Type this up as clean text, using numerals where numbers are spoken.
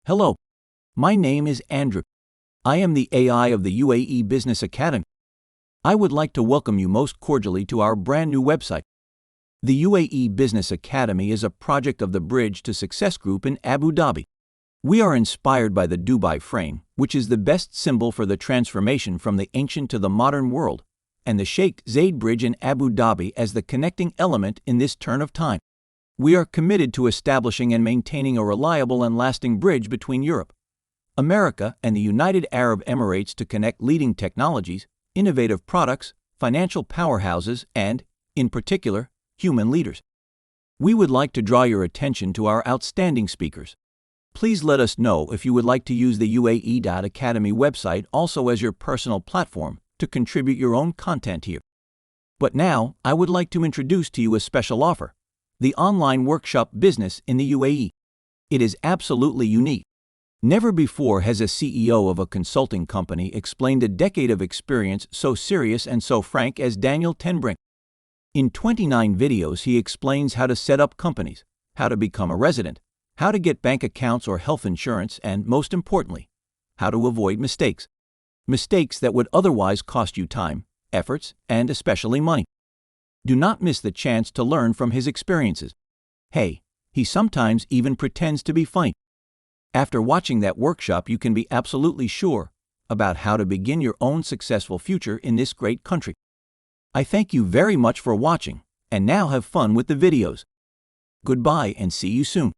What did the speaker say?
Hello, my name is Andrew. I am the AI of the UAE Business Academy. I would like to welcome you most cordially to our brand new website. The UAE Business Academy is a project of the Bridge to Success Group in Abu Dhabi. We are inspired by the Dubai frame, which is the best symbol for the transformation from the ancient to the modern world, and the Sheikh Zayed Bridge in Abu Dhabi as the connecting element in this turn of time. We are committed to establishing and maintaining a reliable and lasting bridge between Europe, America, and the United Arab Emirates to connect leading technologies, innovative products, financial powerhouses, and, in particular, human leaders. We would like to draw your attention to our outstanding speakers. Please let us know if you would like to use the UAE.Academy website also as your personal platform to contribute your own content here. But now, I would like to introduce to you a special offer, the online workshop Business in the UAE. It is absolutely unique. Never before has a CEO of a consulting company explained a decade of experience so serious and so frank as Daniel Brinke. In 29 videos, he explains how to set up companies, how to become a resident, how to get bank accounts or health insurance, and most importantly, how to avoid mistakes. Mistakes that would otherwise cost you time, efforts, and especially money. Do not miss the chance to learn from his experiences. Hey, he sometimes even pretends to be funny. After watching that workshop, you can be absolutely sure about how to begin your own successful future in this great country. I thank you very much for watching, and now have fun with the videos. Goodbye and see you soon.